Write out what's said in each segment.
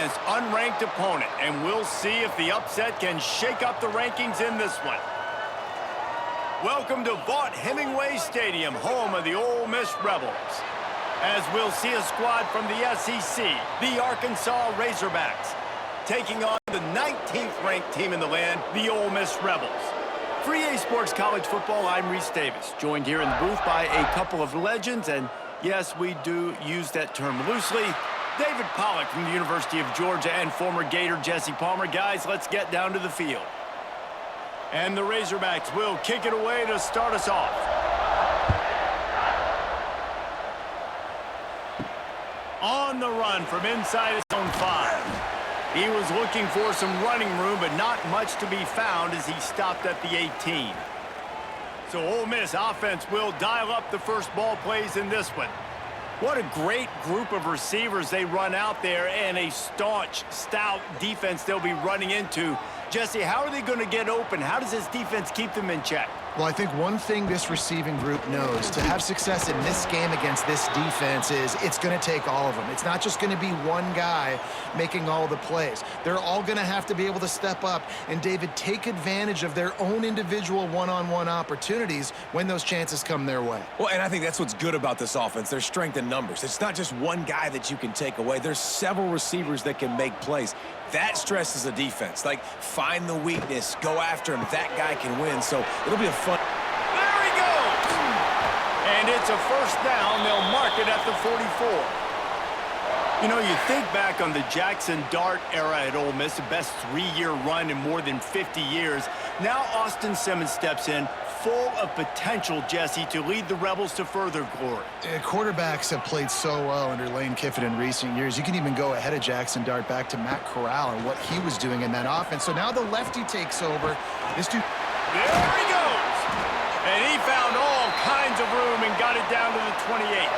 this unranked opponent, and we'll see if the upset can shake up the rankings in this one. Welcome to Vaught-Hemingway Stadium, home of the Ole Miss Rebels. As we'll see a squad from the SEC, the Arkansas Razorbacks, taking on the 19th ranked team in the land, the Ole Miss Rebels. For EA Sports College Football, I'm Reese Davis, joined here in the booth by a couple of legends, and yes, we do use that term loosely. David Pollack from the University of Georgia and former Gator Jesse Palmer. Guys, let's get down to the field. And the Razorbacks will kick it away to start us off. On the run from inside his own 5. He was looking for some running room, but not much to be found as he stopped at the 18. So Ole Miss offense will dial up the first ball plays in this one. What a great group of receivers they run out there, and a staunch, stout defense they'll be running into. Jesse, how are they going to get open? How does this defense keep them in check? Well, I think one thing this receiving group knows to have success in this game against this defense is it's going to take all of them. It's not just going to be one guy making all the plays. They're all going to have to be able to step up and, David, take advantage of their own individual one-on-one opportunities when those chances come their way. Well, and I think that's what's good about this offense, their strength in numbers. It's not just one guy that you can take away. There's several receivers that can make plays. That stresses the defense. Like, find the weakness, go after him. That guy can win, so it'll be a fun... There he goes! And it's a first down. They'll mark it at the 44. You know, you think back on the Jackson Dart era at Ole Miss, the best 3-year run in more than 50 years. Now Austin Simmons steps in, full of potential, Jesse, to lead the Rebels to further glory. Quarterbacks have played so well under Lane Kiffin in recent years. You can even go ahead of Jackson Dart back to Matt Corral and what he was doing in that offense. So now the lefty takes over. This dude... There he goes! And he found all kinds of room and got it down to the 28.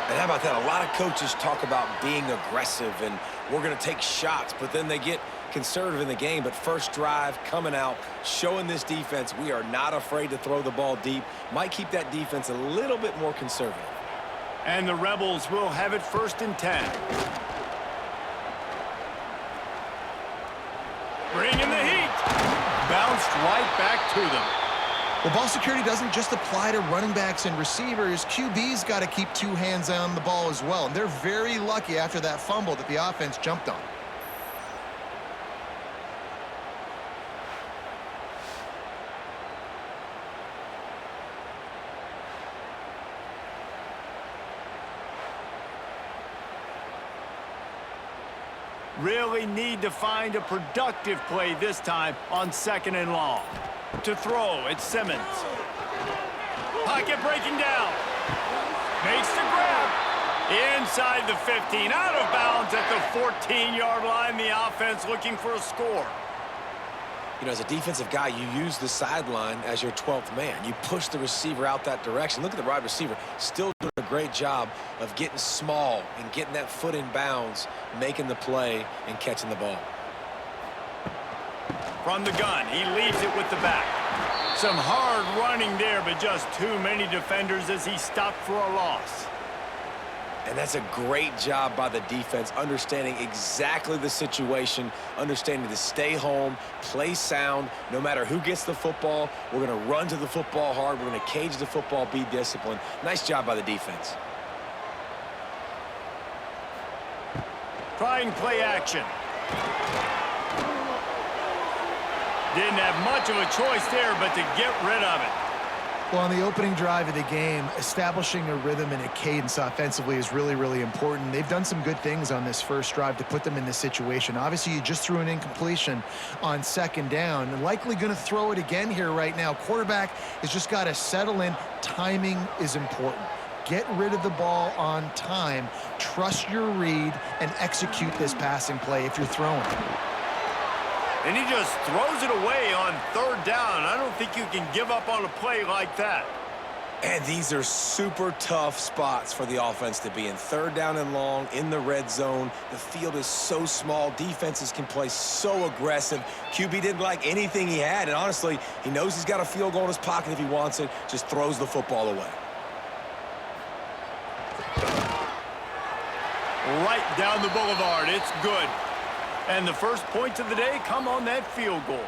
And how about that? A lot of coaches talk about being aggressive and we're going to take shots, but then they get conservative in the game. But first drive, coming out, showing this defense we are not afraid to throw the ball deep. Might keep that defense a little bit more conservative. And the Rebels will have it 1st and 10. Bringing the heat. Bounced right back to them. Well, ball security doesn't just apply to running backs and receivers. QB's got to keep 2 hands on the ball as well. And they're very lucky after that fumble that the offense jumped on. Really need to find a productive play this time on 2nd and long. To throw, it's Simmons. Pocket breaking down. Makes the grab. Inside the 15, out of bounds at the 14-yard line. The offense looking for a score. You know, as a defensive guy, you use the sideline as your 12th man. You push the receiver out that direction. Look at the wide receiver. Still doing a great job of getting small and getting that foot in bounds, making the play and catching the ball. From the gun, he leaves it with the back. Some hard running there, but just too many defenders as he stopped for a loss. And that's a great job by the defense, understanding exactly the situation, understanding to stay home, play sound. No matter who gets the football, we're going to run to the football hard. We're going to cage the football, be disciplined. Nice job by the defense. Trying play action. Didn't have much of a choice there, but to get rid of it. Well, on the opening drive of the game, establishing a rhythm and a cadence offensively is really, really important. They've done some good things on this first drive to put them in this situation. Obviously, you just threw an incompletion on 2nd down, and likely going to throw it again here right now. Quarterback has just got to settle in. Timing is important. Get rid of the ball on time. Trust your read and execute this passing play if you're throwing. And he just throws it away on 3rd down. I don't think you can give up on a play like that. And these are super tough spots for the offense to be in. 3rd down and long, in the red zone. The field is so small. Defenses can play so aggressive. QB didn't like anything he had, and honestly, he knows he's got a field goal in his pocket if he wants it. Just throws the football away. right down the boulevard. It's good. And the first points of the day come on that field goal.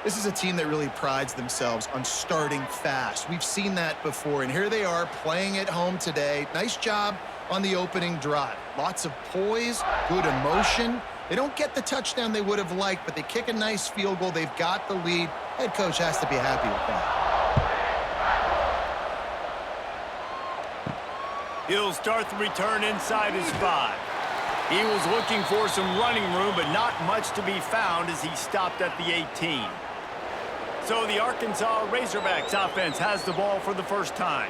This is a team that really prides themselves on starting fast. We've seen that before, and here they are playing at home today. Nice job on the opening drive. Lots of poise, good emotion. They don't get the touchdown they would have liked, but they kick a nice field goal. They've got the lead. Head coach has to be happy with that. He'll start the return inside his 5. He was looking for some running room, but not much to be found as he stopped at the 18. So the Arkansas Razorbacks offense has the ball for the first time.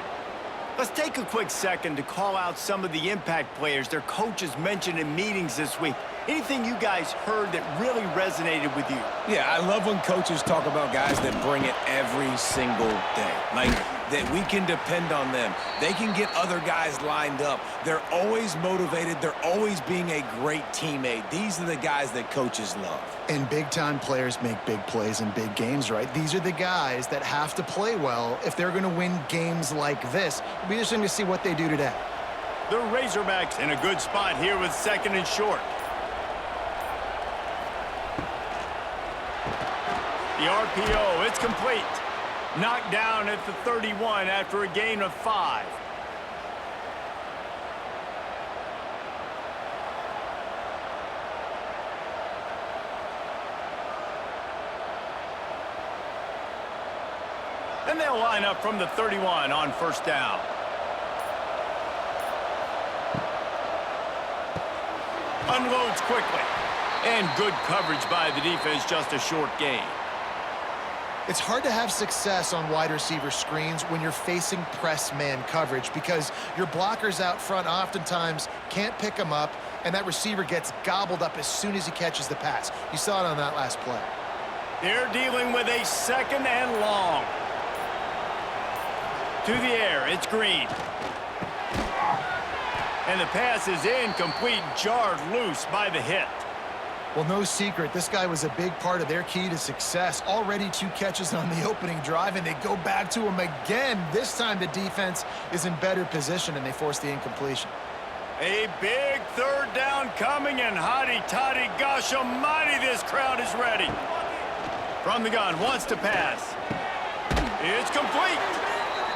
Let's take a quick second to call out some of the impact players their coaches mentioned in meetings this week. Anything you guys heard that really resonated with you? Yeah, I love when coaches talk about guys that bring it every single day. Like, that we can depend on them. They can get other guys lined up. They're always motivated. They're always being a great teammate. These are the guys that coaches love. And big-time players make big plays in big games, right? These are the guys that have to play well if they're going to win games like this. It'll be interesting to see what they do today. The Razorbacks in a good spot here with 2nd and short. The RPO, it's complete. Knocked down at the 31 after a gain of 5. And they'll line up from the 31 on 1st down. Unloads quickly. And good coverage by the defense, just a short gain. It's hard to have success on wide receiver screens when you're facing press man coverage because your blockers out front oftentimes can't pick them up, and that receiver gets gobbled up as soon as he catches the pass. You saw it on that last play. They're dealing with a 2nd and long. To the air, it's Green. And the pass is incomplete, jarred loose by the hit. Well, no secret, this guy was a big part of their key to success. Already 2 catches on the opening drive, and they go back to him again. This time the defense is in better position, and they force the incompletion. A big 3rd down coming, and hotty-toddy, gosh almighty, this crowd is ready. From the gun, wants to pass. It's complete.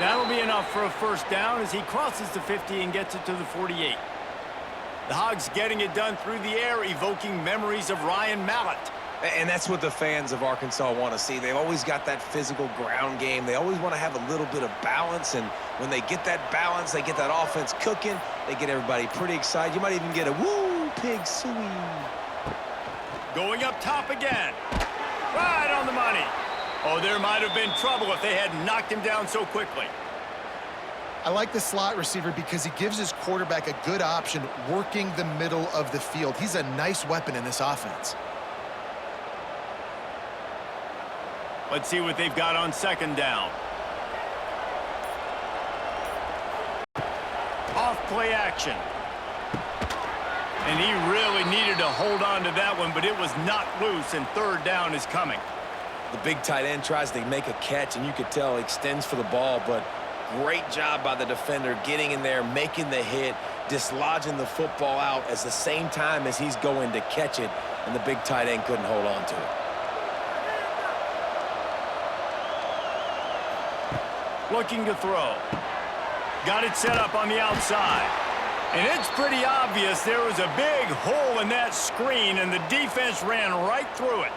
That'll be enough for a 1st down as he crosses the 50 and gets it to the 48. The Hogs getting it done through the air, evoking memories of Ryan Mallett. And that's what the fans of Arkansas want to see. They've always got that physical ground game. They always want to have a little bit of balance, and when they get that balance, they get that offense cooking, they get everybody pretty excited. You might even get a woo, pig suey. Going up top again. Right on the money. Oh, there might have been trouble if they had knocked him down so quickly. I like the slot receiver because he gives his quarterback a good option working the middle of the field. He's a nice weapon in this offense. Let's see what they've got on 2nd down. Off play action. And he really needed to hold on to that one, but it was not loose, and 3rd down is coming. The big tight end tries to make a catch, and you could tell he extends for the ball, but great job by the defender getting in there, making the hit, dislodging the football out at the same time as he's going to catch it, and the big tight end couldn't hold on to it. Looking to throw. Got it set up on the outside. And it's pretty obvious there was a big hole in that screen, and the defense ran right through it.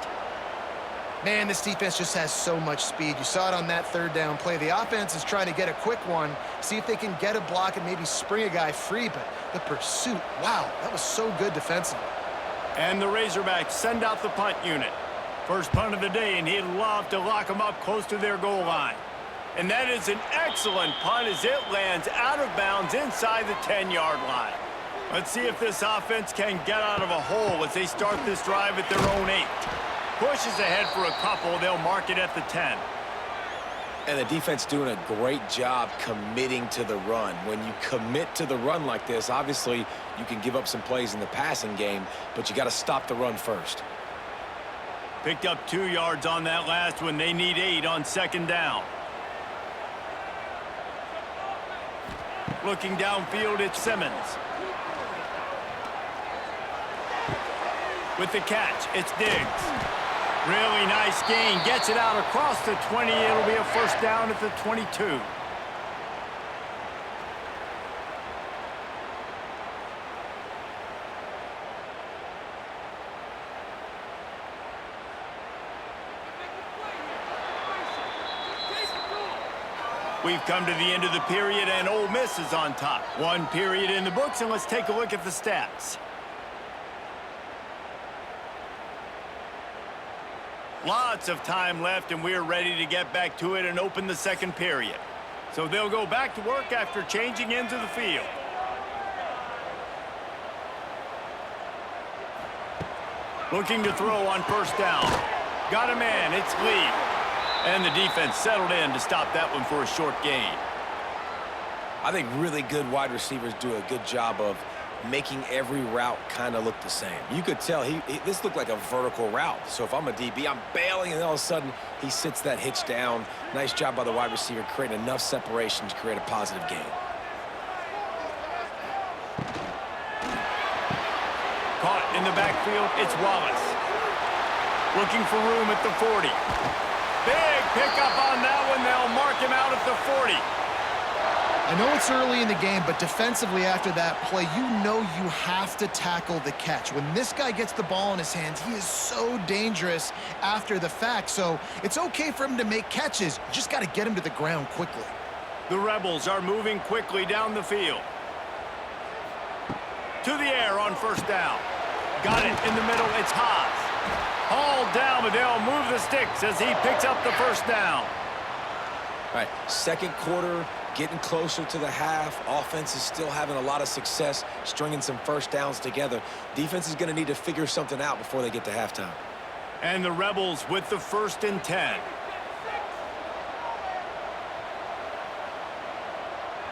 Man, this defense just has so much speed. You saw it on that 3rd down play. The offense is trying to get a quick one, see if they can get a block and maybe spring a guy free, but the pursuit, wow, that was so good defensively. And the Razorbacks send out the punt unit. First punt of the day, and he'd love to lock them up close to their goal line. And that is an excellent punt as it lands out of bounds inside the 10-yard line. Let's see if this offense can get out of a hole as they start this drive at their own 8. Pushes ahead for a couple. They'll mark it at the 10. And the defense doing a great job committing to the run. When you commit to the run like this, obviously you can give up some plays in the passing game, but you got to stop the run first. Picked up 2 yards on that last one. They need 8 on 2nd down. Looking downfield, it's Simmons. With the catch, it's Diggs. Really nice gain. Gets it out across the 20. It'll be a first down at the 22. We've come to the end of the period, and Ole Miss is on top. One period in the books, and let's take a look at the stats. Lots of time left, and we're ready to get back to it and open the second period. So they'll go back to work after changing into the field. Looking to throw on first down. Got a man, it's Lee. And the defense settled in to stop that one for a short gain. I think really good wide receivers do a good job of making every route kind of look the same. You could tell this looked like a vertical route. So if I'm a DB, I'm bailing, and all of a sudden he sits that hitch down. Nice job by the wide receiver creating enough separation to create a positive gain. Caught in the backfield, it's Wallace. Looking for room at the 40. Big pickup on that one. They'll mark him out at the 40. I know it's early in the game, but defensively after that play, you know you have to tackle the catch. When this guy gets the ball in his hands, he is so dangerous after the fact. So it's okay for him to make catches. You just got to get him to the ground quickly. The Rebels are moving quickly down the field. To the air on first down. Got it in the middle. It's Haas. Hauled down, but they'll move the sticks as he picks up the first down. All right, second quarter, getting closer to the half. Offense is still having a lot of success stringing some first downs together. Defense is going to need to figure something out before they get to halftime. And the Rebels with the 1st and 10.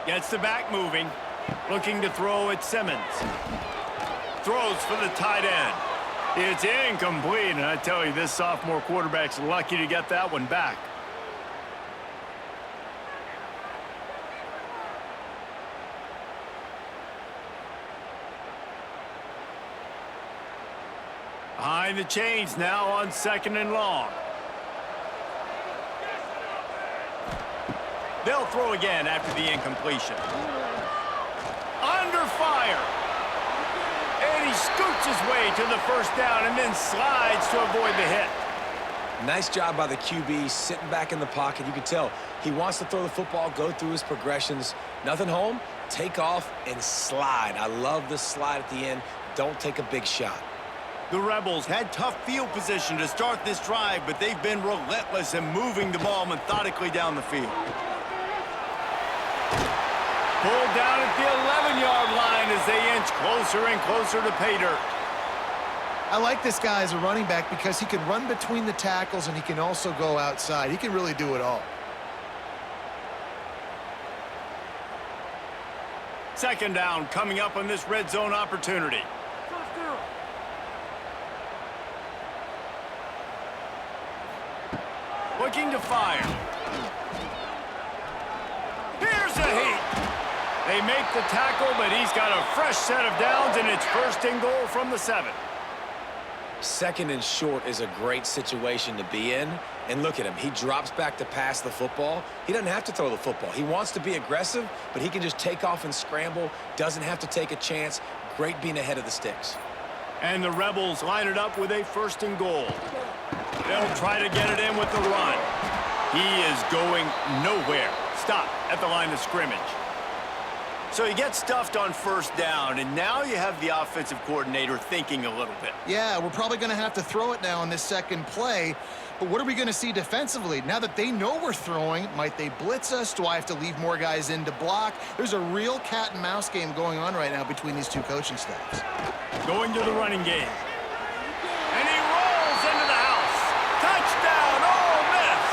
Gets the back moving. Looking to throw at Simmons. Throws for the tight end. It's incomplete, and I tell you, this sophomore quarterback's lucky to get that one back. Behind the chains now on 2nd and long. They'll throw again after the incompletion. Under fire. And he scoots his way to the first down and then slides to avoid the hit. Nice job by the QB sitting back in the pocket. You can tell he wants to throw the football, go through his progressions. Nothing home, take off and slide. I love the slide at the end. Don't take a big shot. The Rebels had tough field position to start this drive, but they've been relentless in moving the ball methodically down the field. Pulled down at the 11-yard line as they inch closer and closer to pay dirt. I like this guy as a running back because he can run between the tackles and he can also go outside. He can really do it all. 2nd down coming up on this red zone opportunity. Looking to fire. Here's a heat. They make the tackle, but he's got a fresh set of downs, and it's 1st and goal from the 7. 2nd and short is a great situation to be in. And look at him. He drops back to pass the football. He doesn't have to throw the football. He wants to be aggressive, but he can just take off and scramble. Doesn't have to take a chance. Great being ahead of the sticks. And the Rebels line it up with a 1st and goal. They'll try to get it in with the run. He is going nowhere. Stop at the line of scrimmage. So he gets stuffed on first down, and now you have the offensive coordinator thinking a little bit. Yeah, we're probably going to have to throw it now in this second play. But what are we going to see defensively? Now that they know we're throwing, might they blitz us? Do I have to leave more guys in to block? There's a real cat and mouse game going on right now between these two coaching staffs. Going to the running game. And he rolls into the house. Touchdown, Ole Miss!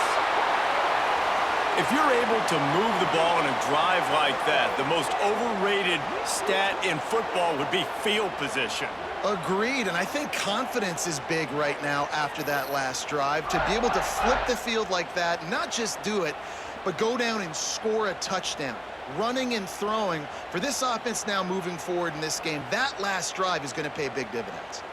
If you're able to move the ball in a drive like that, the most overrated stat in football would be field position. Agreed, and I think confidence is big right now after that last drive. To be able to flip the field like that, not just do it, but go down and score a touchdown. Running and throwing for this offense now moving forward in this game, that last drive is going to pay big dividends.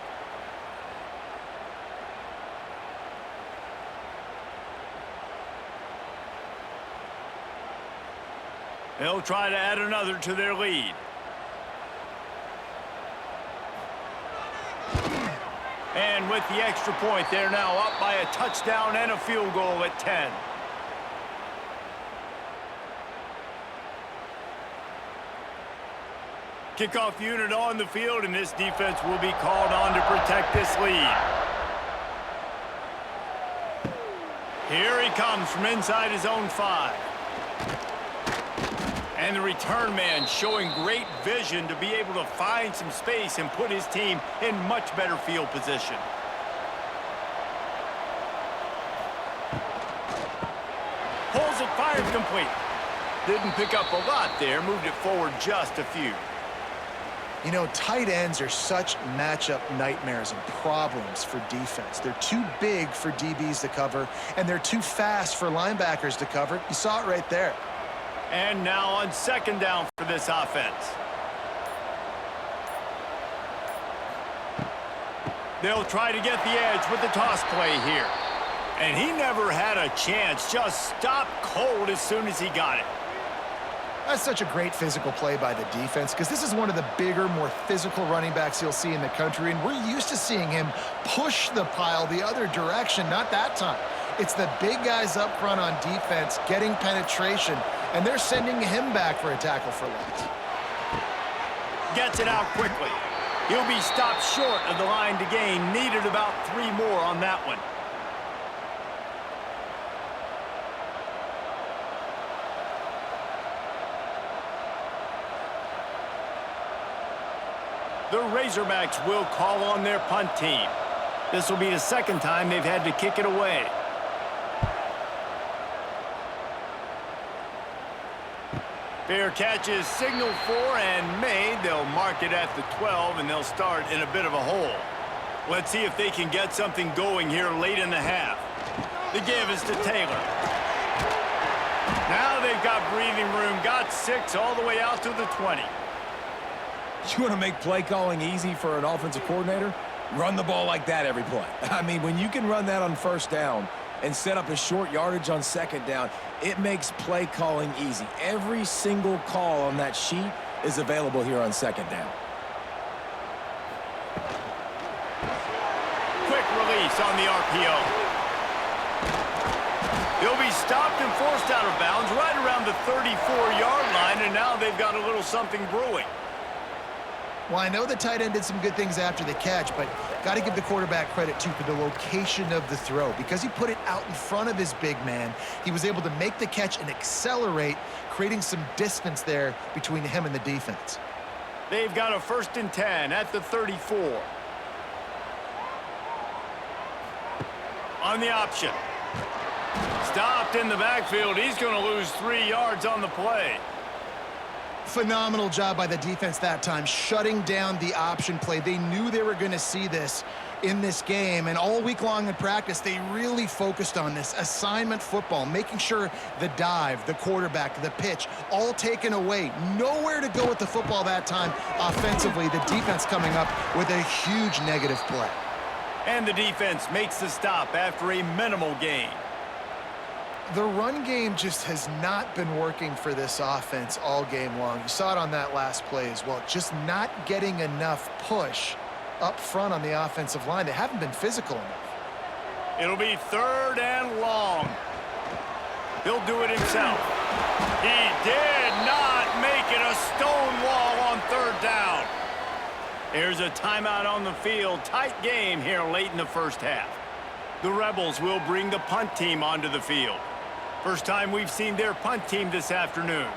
They'll try to add another to their lead. And with the extra point, they're now up by a touchdown and a field goal at 10. Kickoff unit on the field, and this defense will be called on to protect this lead. Here he comes from inside his own 5. And the return man showing great vision to be able to find some space and put his team in much better field position. Pulls it, fired complete. Didn't pick up a lot there, moved it forward just a few. You know, tight ends are such matchup nightmares and problems for defense. They're too big for DBs to cover, and they're too fast for linebackers to cover. You saw it right there. And now on second down for this offense. They'll try to get the edge with the toss play here. And he never had a chance, just stopped cold as soon as he got it. That's such a great physical play by the defense because this is one of the bigger, more physical running backs you'll see in the country, and we're used to seeing him push the pile the other direction, not that time. It's the big guys up front on defense getting penetration, and they're sending him back for a tackle for loss. Gets it out quickly. He'll be stopped short of the line to gain. Needed about 3 more on that one. The Razorbacks will call on their punt team. This will be the second time they've had to kick it away. Fair catch is signaled for and made. They'll mark it at the 12, and they'll start in a bit of a hole. Let's see if they can get something going here late in the half. The give is to Taylor. Now they've got breathing room. Got 6 all the way out to the 20. You want to make play calling easy for an offensive coordinator? Run the ball like that every play. I mean, when you can run that on first down and set up a short yardage on second down, it makes play calling easy. Every single call on that sheet is available here on second down. Quick release on the RPO. They'll be stopped and forced out of bounds right around the 34-yard line, and now they've got a little something brewing. Well, I know the tight end did some good things after the catch, but got to give the quarterback credit, too, for the location of the throw. Because he put it out in front of his big man, he was able to make the catch and accelerate, creating some distance there between him and the defense. They've got a 1st and 10 at the 34. On the option. Stopped in the backfield. He's going to lose 3 yards on the play. Phenomenal job by the defense that time, shutting down the option play. They knew they were going to see this in this game, and all week long in practice, they really focused on this assignment football, making sure the dive, the quarterback, the pitch, all taken away. Nowhere to go with the football that time offensively. The defense coming up with a huge negative play. And the defense makes the stop after a minimal gain. The run game just has not been working for this offense all game long. You saw it on that last play as well. Just not getting enough push up front on the offensive line. They haven't been physical enough. It'll be 3rd and long. He'll do it himself. He did not make it a stone wall on 3rd down. There's a timeout on the field. Tight game here late in the first half. The Rebels will bring the punt team onto the field. First time we've seen their punt team this afternoon.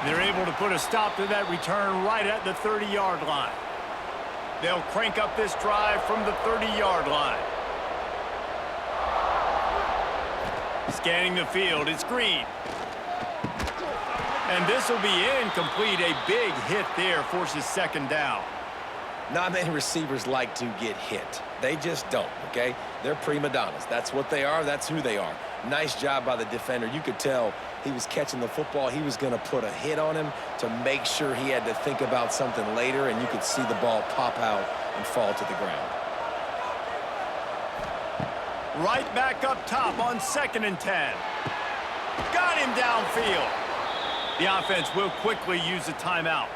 They're able to put a stop to that return right at the 30-yard line. They'll crank up this drive from the 30-yard line. Scanning the field, it's Green. And this will be incomplete. A big hit there forces 2nd down. Not many receivers like to get hit. They just don't, okay? They're prima donnas. That's what they are. That's who they are. Nice job by the defender. You could tell he was catching the football. He was going to put a hit on him to make sure he had to think about something later, and you could see the ball pop out and fall to the ground. Right back up top on 2nd and 10. Got him downfield. The offense will quickly use a timeout.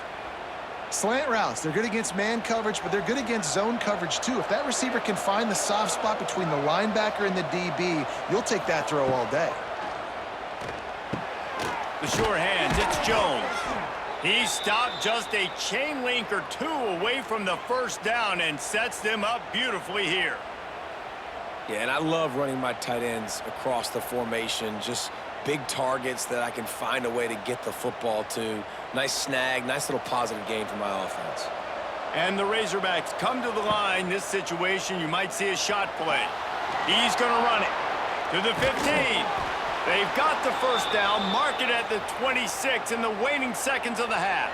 Slant routes, they're good against man coverage, but they're good against zone coverage too. If that receiver can find the soft spot between the linebacker and the DB, you'll take that throw all day. The sure hands, it's Jones. He stopped just a chain link or two away from the first down and sets them up beautifully here. Yeah, and I love running my tight ends across the formation. Just big targets that I can find a way to get the football to. Nice snag, nice little positive gain for my offense. And the Razorbacks come to the line. This situation, you might see a shot play. He's going to run it to the 15. They've got the first down, mark it at the 26 in the waning seconds of the half.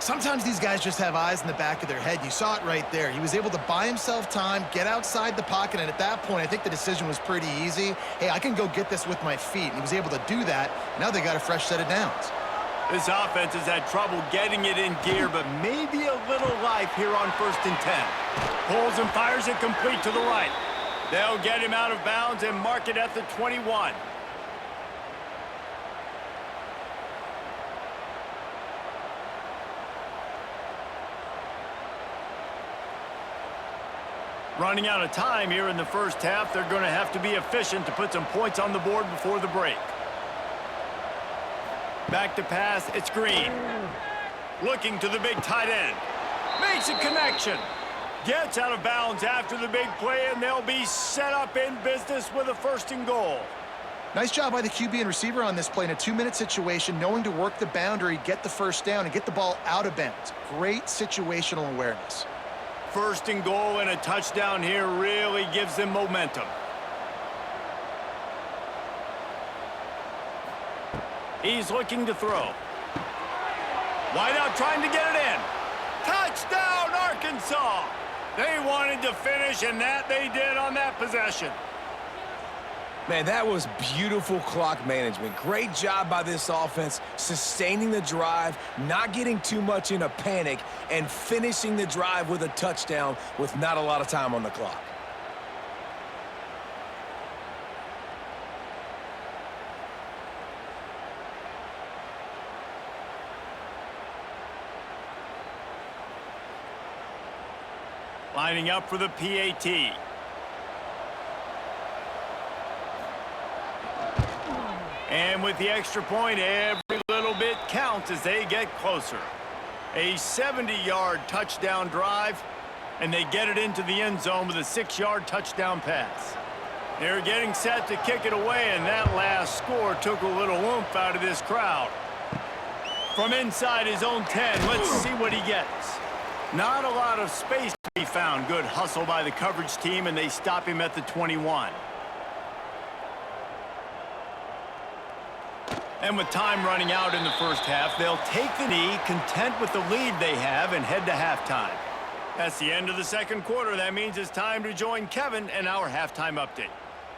Sometimes these guys just have eyes in the back of their head. You saw it right there. He was able to buy himself time, get outside the pocket, and at that point, I think the decision was pretty easy. Hey, I can go get this with my feet. And he was able to do that. Now they got a fresh set of downs. This offense has had trouble getting it in gear, but maybe a little life here on 1st and 10. Pulls and fires it complete to the right. They'll get him out of bounds and mark it at the 21. Running out of time here in the first half, they're going to have to be efficient to put some points on the board before the break. Back to pass, it's Green. Looking to the big tight end. Makes a connection. Gets out of bounds after the big play, and they'll be set up in business with a 1st and goal. Nice job by the QB and receiver on this play in a 2-minute situation, knowing to work the boundary, get the first down, and get the ball out of bounds. Great situational awareness. 1st and goal and a touchdown here really gives them momentum. He's looking to throw. Wide out trying to get it in. Touchdown, Arkansas! They wanted to finish, and that they did on that possession. Man, that was beautiful clock management. Great job by this offense, sustaining the drive, not getting too much in a panic, and finishing the drive with a touchdown with not a lot of time on the clock. Lining up for the PAT. And with the extra point, every little bit counts as they get closer. A 70-yard touchdown drive, and they get it into the end zone with a 6-yard touchdown pass. They're getting set to kick it away, and that last score took a little oomph out of this crowd. From inside his own 10, let's see what he gets. Not a lot of space to be found. Good hustle by the coverage team, and they stop him at the 21. And with time running out in the first half, they'll take the knee, content with the lead they have, and head to halftime. That's the end of the second quarter. That means it's time to join Kevin and our halftime update.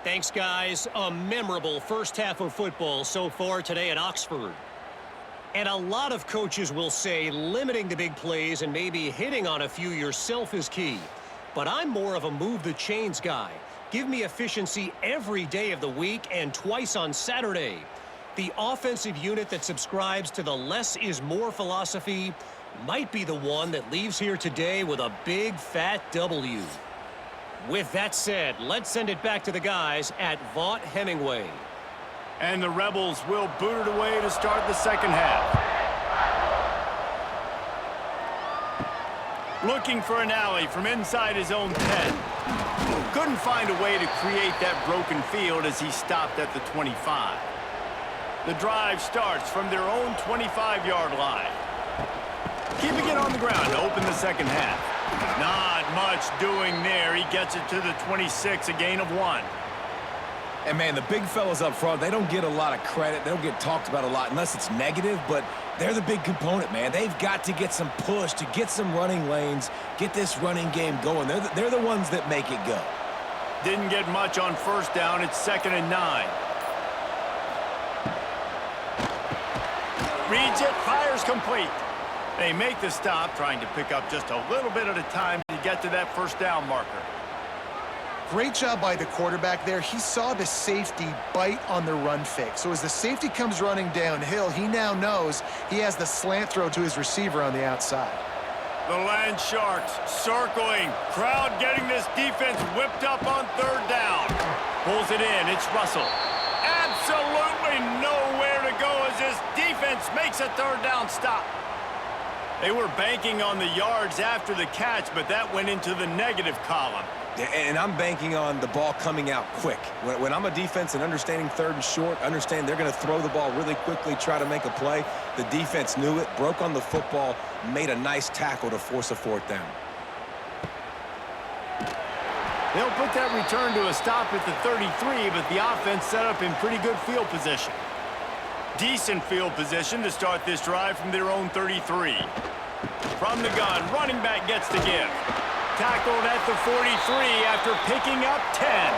Thanks, guys. A memorable first half of football so far today at Oxford. And a lot of coaches will say limiting the big plays and maybe hitting on a few yourself is key. But I'm more of a move the chains guy. Give me efficiency every day of the week and twice on Saturday. The offensive unit that subscribes to the less is more philosophy might be the one that leaves here today with a big fat W. With that said, let's send it back to the guys at Vaught Hemingway. And the Rebels will boot it away to start the second half. Looking for an alley from inside his own 10. Couldn't find a way to create that broken field as he stopped at the 25. The drive starts from their own 25-yard line. Keeping it on the ground to open the second half. Not much doing there. He gets it to the 26, a gain of 1. And, man, the big fellas up front, they don't get a lot of credit. They don't get talked about a lot unless it's negative, but they're the big component, man. They've got to get some push, to get some running lanes, get this running game going. They're the ones that make it go. Didn't get much on first down. It's 2nd and 9. Reads it, fires complete. They make the stop, trying to pick up just a little bit at a time to get to that first down marker. Great job by the quarterback there. He saw the safety bite on the run fake. So as the safety comes running downhill, he now knows he has the slant throw to his receiver on the outside. The Land Sharks circling. Crowd getting this defense whipped up on third down. Pulls it in. It's Russell. Absolutely nowhere to go as this defense makes a third down stop. They were banking on the yards after the catch, but that went into the negative column. And I'm banking on the ball coming out quick. When I'm a defense and understanding third and short, understand they're going to throw the ball really quickly, try to make a play. The defense knew it, broke on the football, made a nice tackle to force a fourth down. They'll put that return to a stop at the 33, but the offense set up in pretty good field position. Decent field position to start this drive from their own 33. From the gun, running back gets the give. Tackled at the 43 after picking up 10.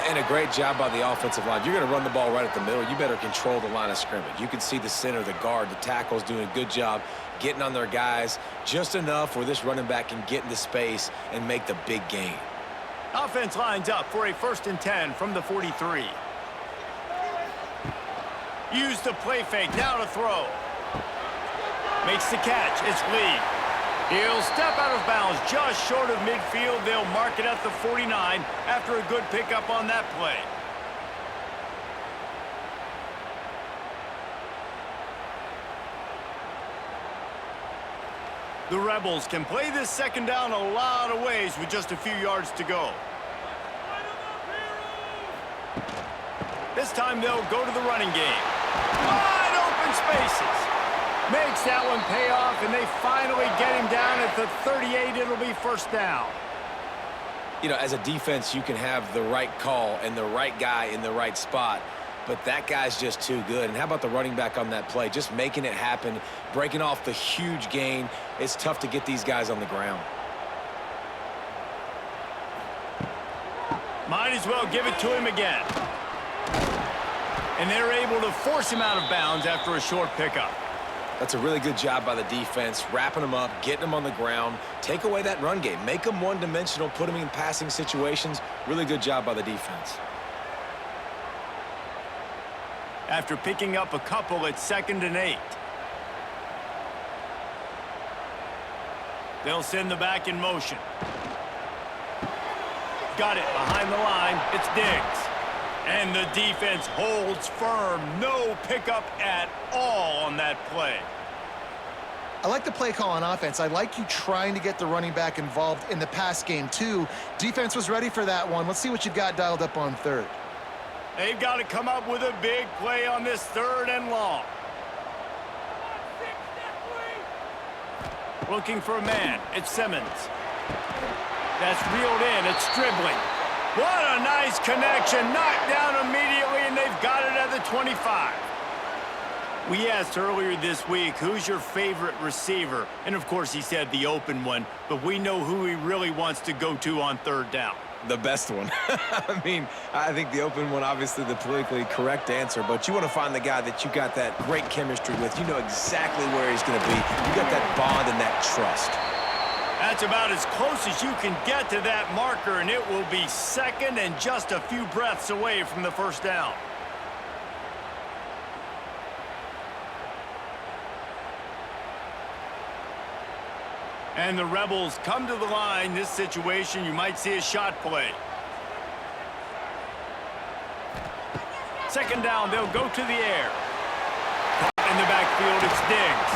And a great job by the offensive line. You're going to run the ball right at the middle. You better control the line of scrimmage. You can see the center, the guard, the tackles doing a good job getting on their guys just enough where this running back can get into space and make the big gain. Offense lines up for a 1st and 10 from the 43. Use the play fake, now to throw. Makes the catch, it's Lee. He'll step out of bounds just short of midfield. They'll mark it at the 49 after a good pickup on that play. The Rebels can play this second down a lot of ways with just a few yards to go. This time they'll go to the running game. Wide open spaces. Makes that one pay off, and they finally get him down at the 38. It'll be 1st down. You know, as a defense, you can have the right call and the right guy in the right spot, but that guy's just too good. And how about the running back on that play? Just making it happen, breaking off the huge gain. It's tough to get these guys on the ground. Might as well give it to him again. And they're able to force him out of bounds after a short pickup. That's a really good job by the defense, wrapping them up, getting them on the ground. Take away that run game. Make them one-dimensional, put them in passing situations. Really good job by the defense. After picking up a couple, it's 2nd and 8. They'll send the back in motion. Got it behind the line. It's Diggs. And the defense holds firm. No pickup at all on that play. I like the play call on offense. I like you trying to get the running back involved in the pass game, too. Defense was ready for that one. Let's see what you've got dialed up on third. They've got to come up with a big play on this 3rd and long. Looking for a man. It's Simmons. That's reeled in. It's dribbling. What a nice connection. Knocked down immediately, and they've got it at the 25. We asked earlier this week, who's your favorite receiver? And, of course, he said the open one, but we know who he really wants to go to on 3rd down. The best one. I mean, I think the open one, obviously the politically correct answer, but you want to find the guy that you got that great chemistry with. You know exactly where he's going to be. You got that bond and that trust. That's about as close as you can get to that marker, and it will be 2nd and just a few breaths away from the 1st down. And the Rebels come to the line. This situation, you might see a shot play. 2nd down, they'll go to the air. In the backfield, it's Diggs.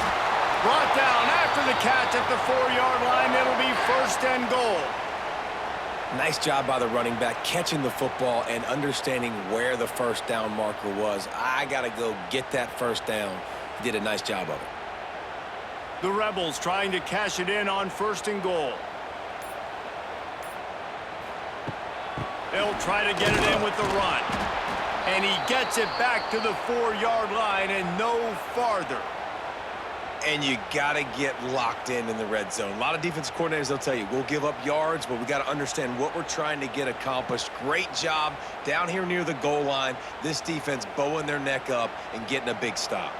Brought down after the catch at the 4-yard line. It'll be 1st and goal. Nice job by the running back catching the football and understanding where the 1st down marker was. I got to go get that 1st down. He did a nice job of it. The Rebels trying to cash it in on 1st and goal. They'll try to get it in with the run. And he gets it back to the 4-yard line and no farther. And you got to get locked in the red zone. A lot of defense coordinators, they'll tell you, we'll give up yards, but we got to understand what we're trying to get accomplished. Great job down here near the goal line. This defense bowing their neck up and getting a big stop.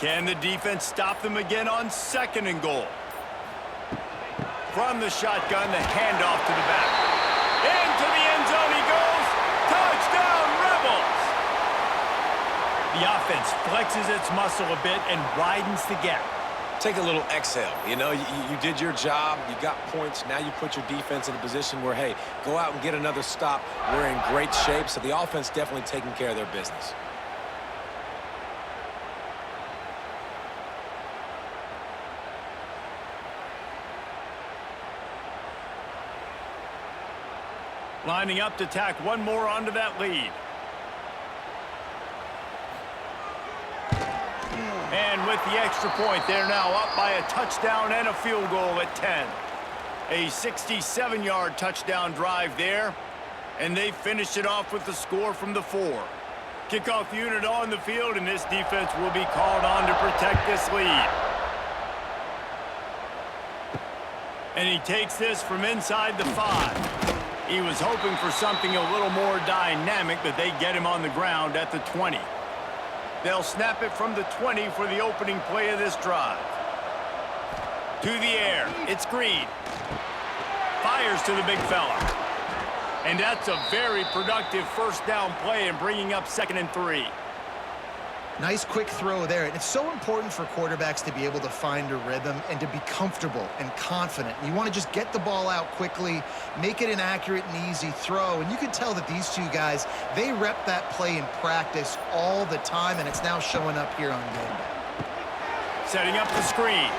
Can the defense stop them again on 2nd and goal? From the shotgun, the handoff to the back. Into the end zone he goes. Touchdown, Rebels! The offense flexes its muscle a bit and widens the gap. Take a little exhale. You know, you did your job. You got points. Now you put your defense in a position where, hey, go out and get another stop. We're in great shape, so the offense definitely taking care of their business. Lining up to tack one more onto that lead. And with the extra point, they're now up by a touchdown and a field goal at 10. A 67-yard touchdown drive there, and they finished it off with the score from the 4. Kickoff unit on the field, and this defense will be called on to protect this lead. And he takes this from inside the 5. He was hoping for something a little more dynamic, but they get him on the ground at the 20. They'll snap it from the 20 for the opening play of this drive. To the air, it's Green. Fires to the big fella. And that's a very productive first down play and bringing up 2nd and 3. Nice quick throw there. And it's so important for quarterbacks to be able to find a rhythm and to be comfortable and confident. You want to just get the ball out quickly, make it an accurate and easy throw. And you can tell that these two guys, they rep that play in practice all the time, and it's now showing up here on game day. Setting up the screen.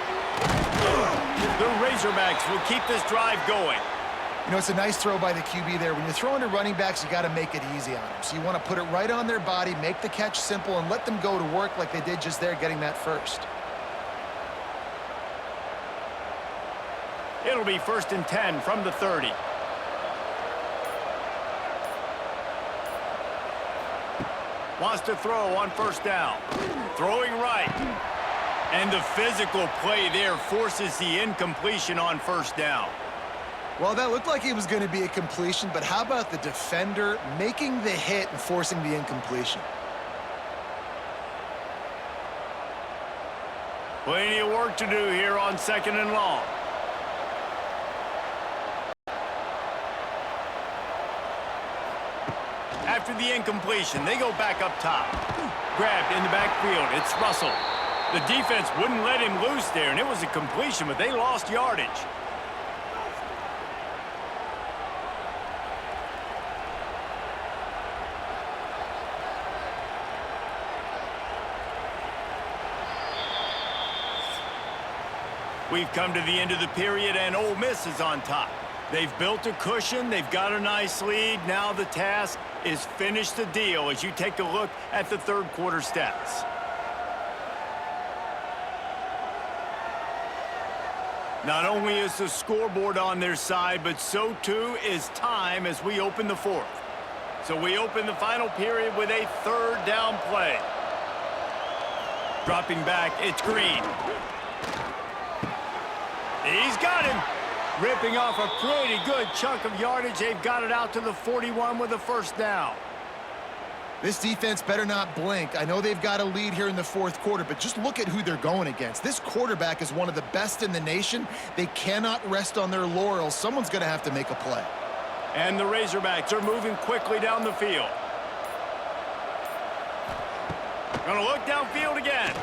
The Razorbacks will keep this drive going. You know, it's a nice throw by the QB there. When you're throwing to running backs, you got to make it easy on them. So you want to put it right on their body, make the catch simple, and let them go to work like they did just there, getting that first. It'll be 1st and 10 from the 30. Wants to throw on 1st down. Throwing right. And the physical play there forces the incompletion on 1st down. Well, that looked like it was going to be a completion, but how about the defender making the hit and forcing the incompletion? Plenty of work to do here on 2nd and long. After the incompletion, they go back up top. Grabbed in the backfield. It's Russell. The defense wouldn't let him loose there, and it was a completion, but they lost yardage. We've come to the end of the period, and Ole Miss is on top. They've built a cushion. They've got a nice lead. Now the task is finish the deal as you take a look at the 3rd quarter stats. Not only is the scoreboard on their side, but so too is time as we open the 4th. So we open the final period with a 3rd down play. Dropping back, it's Green. He's got him. Ripping off a pretty good chunk of yardage. They've got it out to the 41 with a 1st down. This defense better not blink. I know they've got a lead here in the 4th quarter, but just look at who they're going against. This quarterback is one of the best in the nation. They cannot rest on their laurels. Someone's going to have to make a play. And the Razorbacks are moving quickly down the field. Going to look downfield again.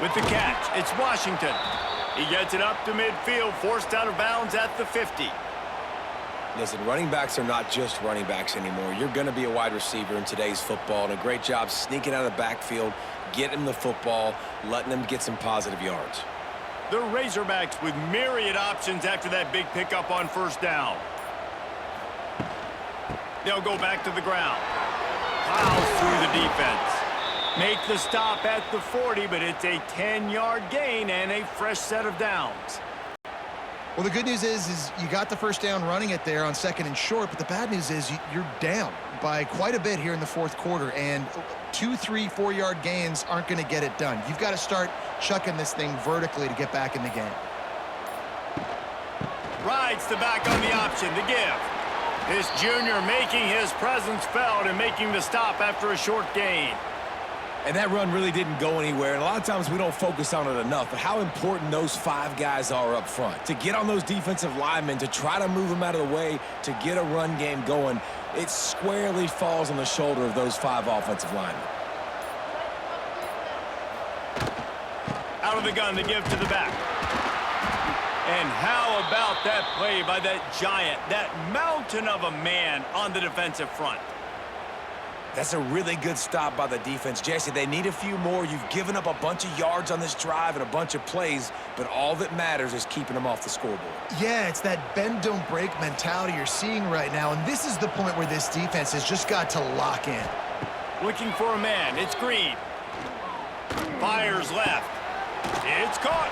With the catch, it's Washington. He gets it up to midfield, forced out of bounds at the 50. Listen, running backs are not just running backs anymore. You're going to be a wide receiver in today's football, and a great job sneaking out of the backfield, getting the football, letting them get some positive yards. The Razorbacks with myriad options after that big pickup on 1st down. They'll go back to the ground. Plows through the defense. Make the stop at the 40, but it's a 10-yard gain and a fresh set of downs. Well, the good news is you got the 1st down running it there on 2nd and short, but the bad news is you're down by quite a bit here in the 4th quarter, and 2, 3, 4-yard gains aren't going to get it done. You've got to start chucking this thing vertically to get back in the game. Rides the back on the option to give. This junior making his presence felt and making the stop after a short gain. And that run really didn't go anywhere, and a lot of times we don't focus on it enough, but how important those 5 guys are up front. To get on those defensive linemen, to try to move them out of the way, to get a run game going, it squarely falls on the shoulder of those 5 offensive linemen. Out of the gun to give to the back. And how about that play by that giant, that mountain of a man on the defensive front? That's a really good stop by the defense. Jesse, they need a few more. You've given up a bunch of yards on this drive and a bunch of plays, but all that matters is keeping them off the scoreboard. Yeah, it's that bend, don't break mentality you're seeing right now, and this is the point where this defense has just got to lock in. Looking for a man. It's Green. Fires left. It's caught.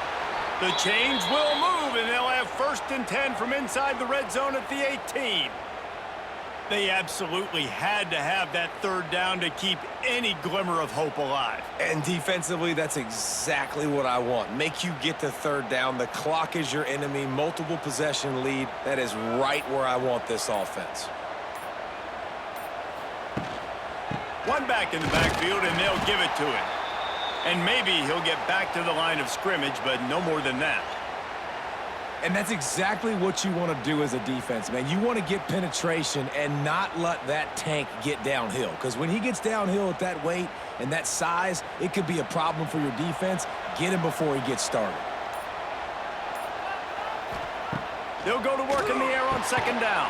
The chains will move, and they'll have 1st and 10 from inside the red zone at the 18. They absolutely had to have that 3rd down to keep any glimmer of hope alive. And defensively, that's exactly what I want. Make you get to 3rd down. The clock is your enemy. Multiple possession lead. That is right where I want this offense. One back in the backfield, and they'll give it to him. And maybe he'll get back to the line of scrimmage, but no more than that. And that's exactly what you want to do as a defense, man. You want to get penetration and not let that tank get downhill. Because when he gets downhill at that weight and that size, it could be a problem for your defense. Get him before he gets started. They'll go to work in the air on 2nd down.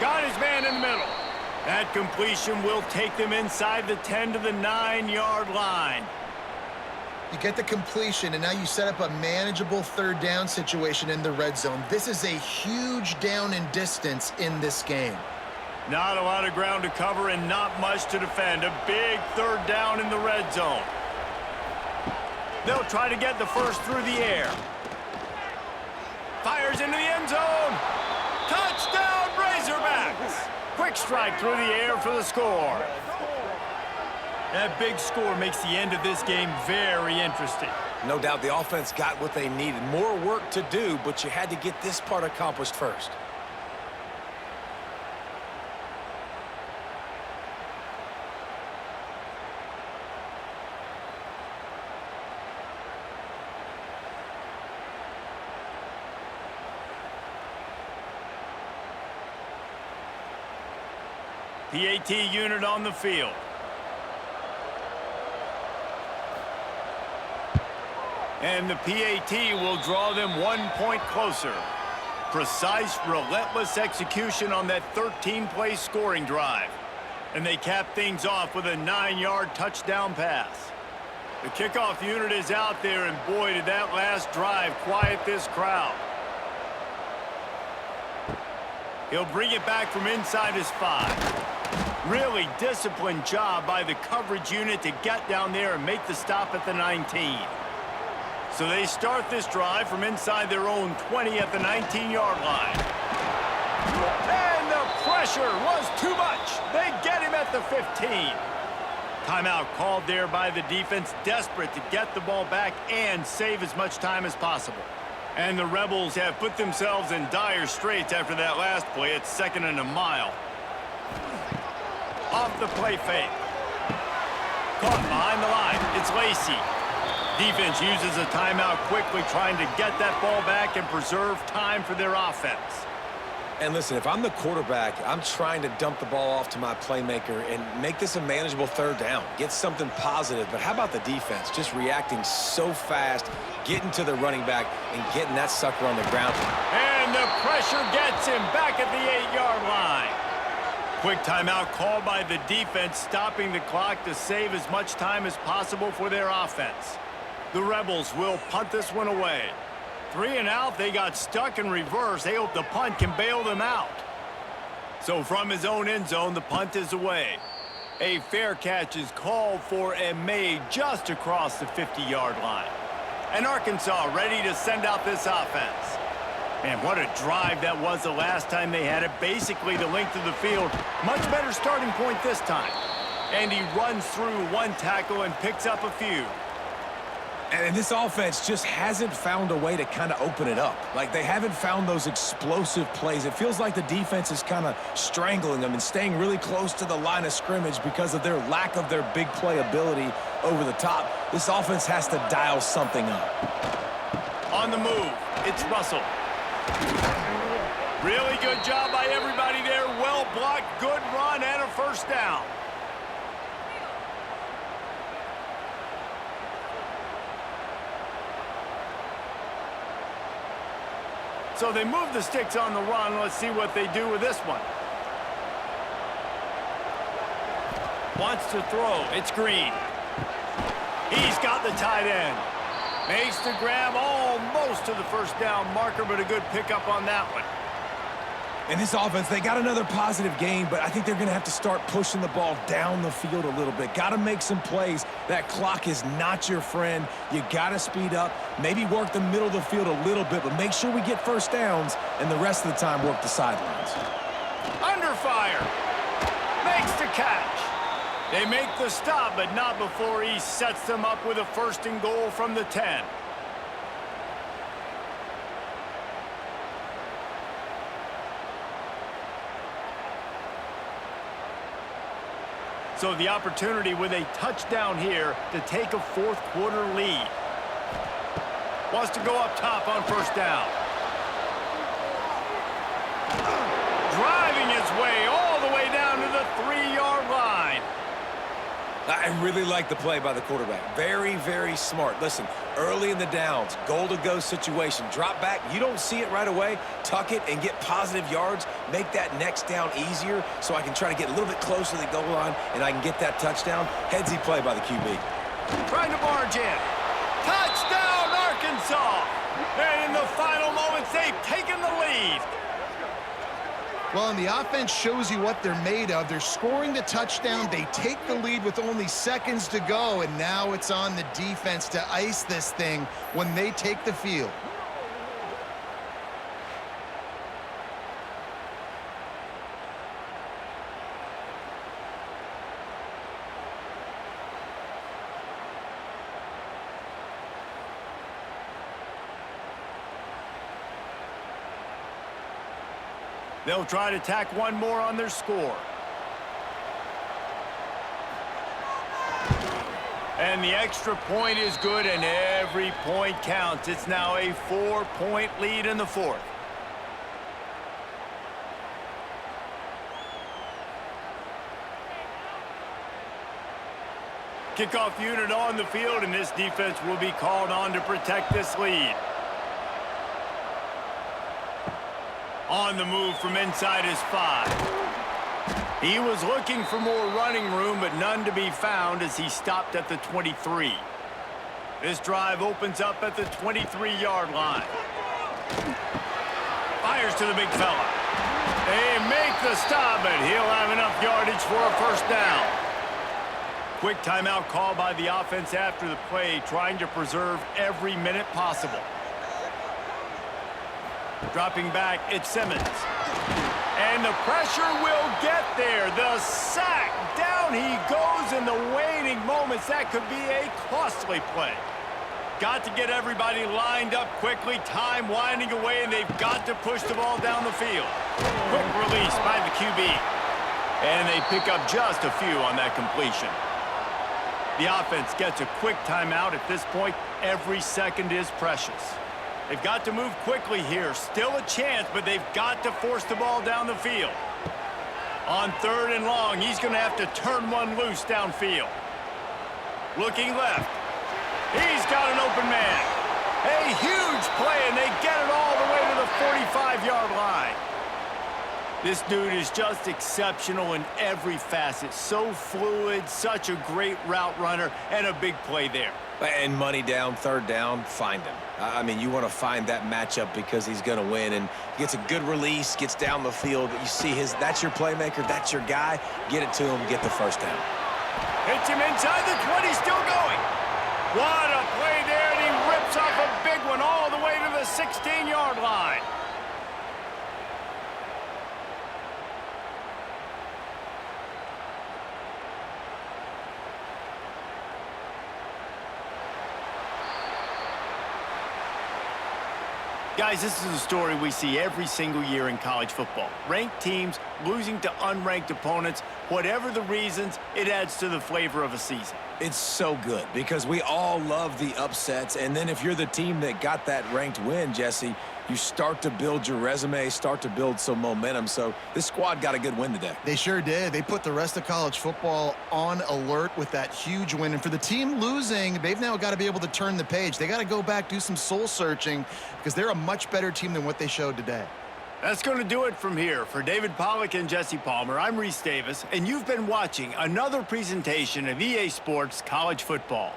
Got his man in the middle. That completion will take them inside the 10 to the 9-yard line. You get the completion, and now you set up a manageable 3rd down situation in the red zone. This is a huge down in distance in this game. Not a lot of ground to cover and not much to defend. A big 3rd down in the red zone. They'll try to get the first through the air. Fires into the end zone. Touchdown, Razorbacks! Quick strike through the air for the score. That big score makes the end of this game very interesting. No doubt the offense got what they needed. More work to do, but you had to get this part accomplished first. PAT unit on the field. And the PAT will draw them 1 point closer. Precise, relentless execution on that 13-play scoring drive. And they cap things off with a 9-yard touchdown pass. The kickoff unit is out there, and boy, did that last drive quiet this crowd. He'll bring it back from inside his 5. Really disciplined job by the coverage unit to get down there and make the stop at the 19. So they start this drive from inside their own 20 at the 19-yard line. And the pressure was too much. They get him at the 15. Timeout called there by the defense, desperate to get the ball back and save as much time as possible. And the Rebels have put themselves in dire straits after that last play. It's 2nd and a mile. Off the play fake. Caught behind the line. It's Lacey. Defense uses a timeout quickly, trying to get that ball back and preserve time for their offense. And listen, if I'm the quarterback, I'm trying to dump the ball off to my playmaker and make this a manageable 3rd down. Get something positive. But how about the defense? Just reacting so fast, getting to the running back, and getting that sucker on the ground. And the pressure gets him back at the 8-yard line. Quick timeout called by the defense, stopping the clock to save as much time as possible for their offense. The Rebels will punt this one away. 3 and out, they got stuck in reverse. They hope the punt can bail them out. So from his own end zone, the punt is away. A fair catch is called for and made just across the 50-yard line. And Arkansas ready to send out this offense. Man, what a drive that was the last time they had it. Basically the length of the field. Much better starting point this time. And he runs through one tackle and picks up a few. And this offense just hasn't found a way to kind of open it up. Like, they haven't found those explosive plays. It feels like the defense is kind of strangling them and staying really close to the line of scrimmage because of their lack of their big play ability over the top. This offense has to dial something up. On the move, it's Russell. Really good job by everybody there. Well blocked, good run, and a first down. So they move the sticks on the run. Let's see what they do with this one. Wants to throw. It's Green. He's got the tight end. Makes the grab almost to the first down marker, but a good pickup on that one. In this offense, they got another positive gain, but I think they're going to have to start pushing the ball down the field a little bit. Got to make some plays. That clock is not your friend. You got to speed up, maybe work the middle of the field a little bit, but make sure we get first downs, and the rest of the time work the sidelines. Under fire. Makes the catch. They make the stop, but not before he sets them up with a first and goal from the 10. So the opportunity with a touchdown here to take a fourth quarter lead. Wants to go up top on first down. Driving his way all the way down to the 3-yard line. I really like the play by the quarterback. Very, very smart. Listen, early in the downs, goal-to-go situation. Drop back, you don't see it right away. Tuck it and get positive yards. Make that next down easier so I can try to get a little bit closer to the goal line and I can get that touchdown. Headsy play by the QB. Trying to barge in. Touchdown, Arkansas! And in the final moments, they've taken the lead. Well, and the offense shows you what they're made of. They're scoring the touchdown. They take the lead with only seconds to go, and now it's on the defense to ice this thing when they take the field. They'll try to tack one more on their score. And the extra point is good, and every point counts. It's now a 4-point lead in the fourth. Kickoff unit on the field, and this defense will be called on to protect this lead. On the move from inside his 5. He was looking for more running room, but none to be found as he stopped at the 23. This drive opens up at the 23-yard line. Fires to the big fella. They make the stop, but he'll have enough yardage for a first down. Quick timeout call by the offense after the play, trying to preserve every minute possible. Dropping back, it's Simmons. And the pressure will get there. The sack. Down he goes in the waning moments. That could be a costly play. Got to get everybody lined up quickly. Time winding away, and they've got to push the ball down the field. Quick release by the QB. And they pick up just a few on that completion. The offense gets a quick timeout. At this point, every second is precious. They've got to move quickly here. Still a chance, but they've got to force the ball down the field. On 3rd and long, he's going to have to turn one loose downfield. Looking left. He's got an open man. A huge play, and they get it all the way to the 45-yard line. This dude is just exceptional in every facet. So fluid, such a great route runner, and a big play there. And money down, 3rd down, find him. I mean, you want to find that matchup because he's going to win, and gets a good release, gets down the field. You see that's your playmaker, that's your guy. Get it to him, get the first down. Hits him inside the 20, still going. What a play there, and he rips off a big one all the way to the 16-yard line. Guys, this is a story we see every single year in college football. Ranked teams losing to unranked opponents. Whatever the reasons, it adds to the flavor of a season. It's so good because we all love the upsets, and then if you're the team that got that ranked win, Jesse, you start to build your resume, start to build some momentum. So this squad got a good win today. They sure did. They put the rest of college football on alert with that huge win. And for the team losing, they've now got to be able to turn the page. They got to go back, do some soul searching, because they're a much better team than what they showed today. That's going to do it from here. For David Pollack and Jesse Palmer, I'm Reese Davis, and you've been watching another presentation of EA Sports College Football.